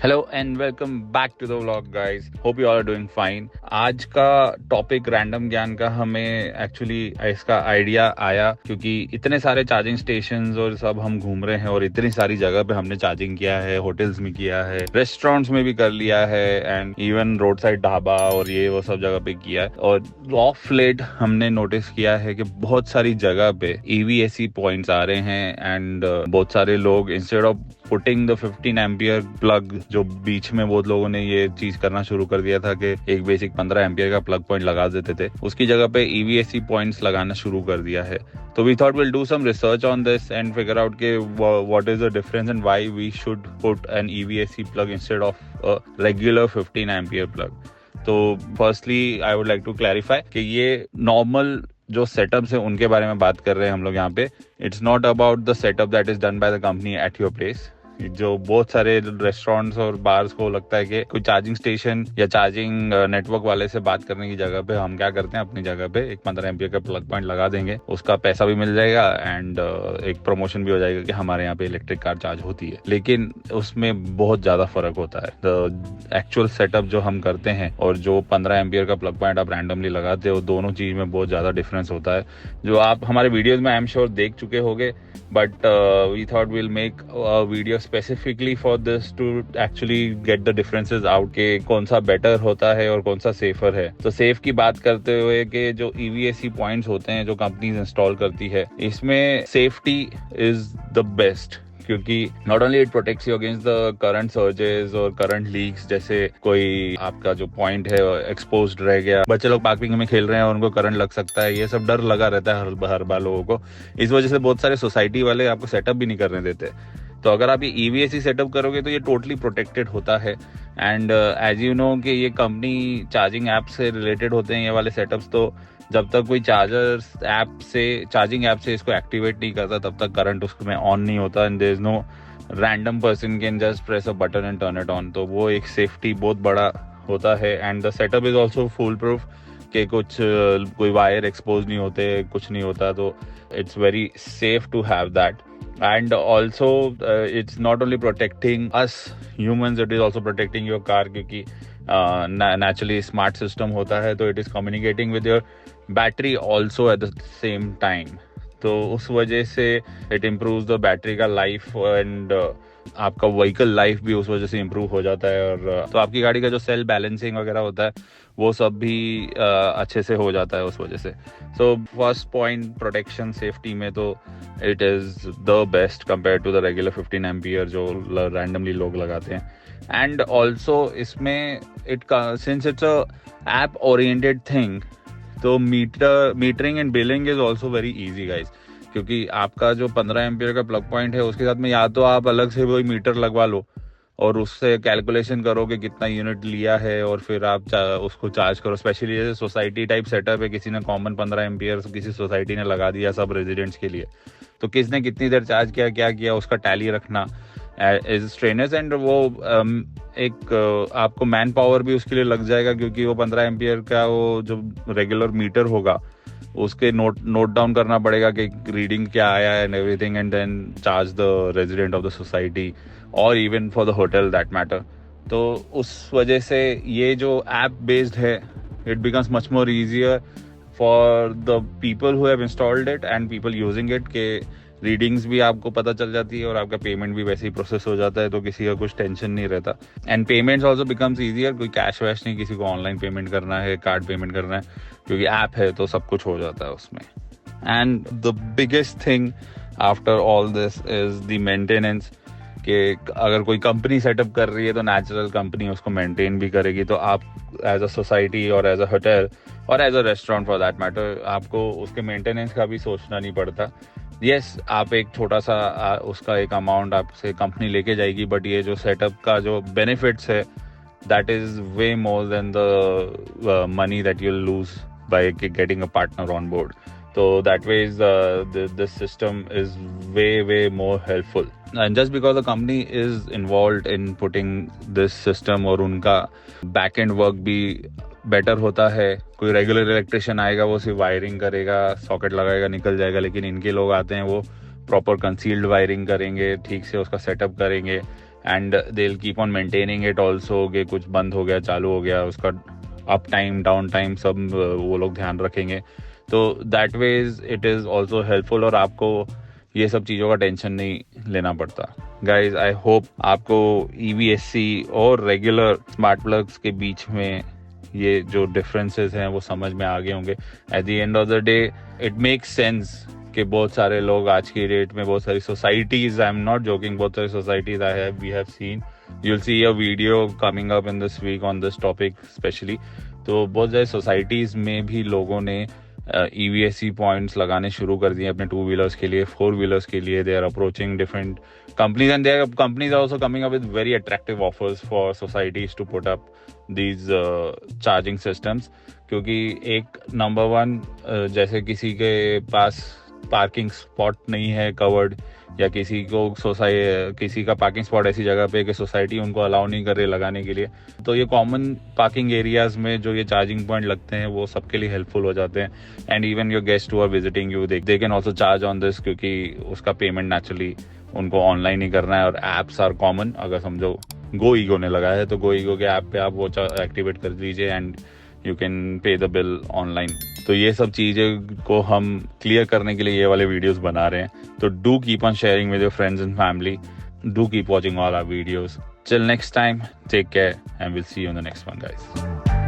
Hello and welcome back to the vlog guys, hope you all are doing fine. आज का topic random ज्ञान का हमें actually इसका आइडिया आया क्योंकि इतने सारे चार्जिंग स्टेशंस और सब हम घूम रहे हैं और इतनी सारी जगह पे हमने चार्जिंग किया है, होटल्स में किया है, रेस्टोरेंट्स में भी कर लिया है and even road side dhaba और ये वो सब जगह पे किया है। और ऑफ लेट हमने नोटिस किया है कि बहुत सारी जगह पे EVAC पॉइंट्स आ रहे हैं एंड बहुत सारे लोग instead of putting the 15 ampere plug, जो बीच में बहुत लोगों ने ये चीज करना शुरू कर दिया था कि एक बेसिक 15 एम्पियर का प्लग पॉइंट लगा देते थे, उसकी जगह पे EVAC पॉइंट्स लगाना शुरू कर दिया है। तो we thought will do some research on this and figure out के what is the difference and why we should put an EVAC plug instead of a regular 15 ampere plug. तो firstly I would like to clarify कि ये normal जो setups है उनके बारे में बात कर रहे हैं हम लोग यहाँ पे। It's not about the setup that is done by the company at your place. जो बहुत सारे रेस्टोरेंट्स और बार्स को लगता है कि कोई चार्जिंग स्टेशन या चार्जिंग नेटवर्क वाले से बात करने की जगह पे हम क्या करते हैं, अपनी जगह पे एक 15 एम्पियर का प्लग पॉइंट लगा देंगे, उसका पैसा भी मिल जाएगा एंड एक प्रमोशन भी हो जाएगा कि हमारे यहाँ पे इलेक्ट्रिक कार चार्ज होती है। लेकिन उसमें बहुत ज्यादा फर्क होता है। द एक्चुअल सेटअप जो हम करते हैं और जो 15 एम्पियर का प्लग पॉइंट आप रैंडमली लगाते हो, दोनों चीज में बहुत ज्यादा डिफरेंस होता है, जो आप हमारे वीडियोज में आई एम श्योर देख चुके होंगे। But we thought will make a video specifically for this to actually get the differences out के कौन सा बेटर होता है और कौन सा सेफर है। तो सेफ की बात करते हुए कि जो EVAC पॉइंट्स होते हैं जो कंपनीज इंस्टॉल करती है, इसमें सेफ्टी इज द बेस्ट, क्योंकि not only it protects you against the current surges और करंट लीक्स, जैसे कोई आपका जो पॉइंट है एक्सपोज्ड रह गया, बच्चे लोग पार्किंग में खेल रहे हैं और उनको करंट लग सकता है, ये सब डर लगा रहता है हर बार लोगों को। इस वजह से बहुत सारे सोसाइटी वाले आपको सेटअप भी नहीं करने देते। तो अगर आप ये EVAC सेटअप करोगे तो ये टोटली प्रोटेक्टेड होता है। एंड एज यू नो कि ये कंपनी चार्जिंग ऐप से रिलेटेड होते हैं ये वाले सेटअप्स, तो जब तक कोई चार्जिंग ऐप से इसको एक्टिवेट नहीं करता तब तक करंट उसमें ऑन नहीं होता and there is no random person can just press a button and turn it on. तो वो एक सेफ्टी बहुत बड़ा होता है and the setup is also foolproof कि कुछ कोई वायर एक्सपोज नहीं होते, कुछ नहीं होता। तो it's very safe to have that. And also it's not only protecting us humans, it is also protecting your car, क्योंकि naturally smart system होता है, तो it is communicating with your battery also at the same time। तो उस वजह से it improves the battery का life and आपका व्हीकल लाइफ भी उस वजह से इम्प्रूव हो जाता है। और तो आपकी गाड़ी का जो सेल बैलेंसिंग वगैरह होता है वो सब भी अच्छे से हो जाता है उस वजह से। So first point protection safety में तो it is the best compare to the regular 15 ampere जो रैंडमली लोग लगाते हैं। एंड ऑल्सो इसमें since it's a app oriented thing, तो metering and billing is also very easy guys, क्योंकि आपका जो 15 एम्पियर का प्लग पॉइंट है उसके साथ में या तो आप अलग से वही मीटर लगवा लो और उससे कैलकुलेशन करो कि कितना यूनिट लिया है और फिर आप उसको चार्ज करो। स्पेशली जैसे सोसाइटी टाइप सेटअप है, किसी ने कॉमन 15 एम्पियर किसी सोसाइटी ने लगा दिया सब रेजिडेंट्स के लिए, तो किसने कितनी देर चार्ज किया, क्या किया, उसका टैली रखना इज स्ट्रेनस। एंड वो एक आपको मैन पावर भी उसके लिए लग जाएगा, क्योंकि वो 15 एम्पियर का वो जो रेगुलर मीटर होगा उसके नोट डाउन करना पड़ेगा कि रीडिंग क्या आया है and everything, and then charge the resident of the society और even for the hotel that matter. तो उस वजह से ये जो ऐप बेस्ड है, it becomes much more easier for the people who have installed it and people using it, के readings भी आपको पता चल जाती है और आपका पेमेंट भी वैसे ही प्रोसेस हो जाता है, तो किसी का कुछ टेंशन नहीं रहता। And payments also becomes easier, कोई कैश वैश नहीं, किसी को ऑनलाइन पेमेंट करना है, कार्ड पेमेंट करना है, क्योंकि ऐप है तो सब कुछ हो जाता है उसमें। And the biggest thing after all this is the maintenance, कि अगर कोई कंपनी सेटअप कर रही है तो नेचुरल कंपनी उसको मेंटेन भी करेगी, तो आप एज अ सोसाइटी और एज अ होटल और as a restaurant for that matter आपको उसके मेंटेनेंस का भी सोचना नहीं पड़ता। यस, आप एक छोटा सा उसका एक अमाउंट आपसे कंपनी लेके जाएगी, बट ये जो सेटअप का जो बेनिफिट्स है that is way more than the money that you lose by getting a partner on board. So that way this system is way more helpful, and just because the company is involved in putting this system और उनका back end work भी better होता है। कोई regular electrician आएगा वो सिर्फ wiring करेगा, सॉकेट लगाएगा, निकल जाएगा, लेकिन इनके लोग आते हैं वो प्रॉपर कंसील्ड वायरिंग करेंगे, ठीक से उसका सेटअप करेंगे and they will keep on maintaining it also कि कुछ बंद हो गया चालू हो गया उसका अप टाइम डाउन टाइम सब वो लोग ध्यान रखेंगे। तो that ways it is also helpful और आपको ये सब चीज़ों का टेंशन नहीं लेना पड़ता। गाइज आई होप आपको EVSC और रेगुलर स्मार्ट प्लग्स के बीच में ये जो डिफरेंसेस हैं वो समझ में आ गए होंगे। At the end of the day it makes sense कि बहुत सारे लोग आज की डेट में बहुत सारी societies, I am not joking, बहुत सारी societies we have seen, you will see a video coming up in this week on this topic specially. तो बहुत सारी सोसाइटीज में भी लोगों ने EVSC पॉइंट्स लगाने शुरू कर दिए अपने 2 व्हीलर्स के लिए, 4 व्हीलर्स के लिए। They are approaching different companies and their companies are also coming up with very attractive offers for societies to put up these charging systems। क्योंकि एक नंबर वन, जैसे किसी के पास पार्किंग स्पॉट नहीं है कवर्ड, या किसी का पार्किंग स्पॉट ऐसी जगह पे कि सोसाइटी उनको अलाउ नहीं कर रही लगाने के लिए, तो ये कॉमन पार्किंग एरियाज में जो ये चार्जिंग पॉइंट लगते हैं वो सबके लिए हेल्पफुल हो जाते हैं। And even your guest who are visiting you, they can also charge on this, क्योंकि उसका पेमेंट नेचुरली उनको ऑनलाइन ही करना है। और एप्स आर कॉमन, अगर समझो GoEgo ने लगाया है तो GoEgo के ऐप पे आप वो एक्टिवेट कर दीजिए and you can pay the bill online. तो ये सब चीज़ें को हम क्लियर करने के लिए ये वाले वीडियोस बना रहे हैं। तो do keep on sharing with your friends and family, do keep watching all our videos. Till next time, take care and will see you in the next one guys.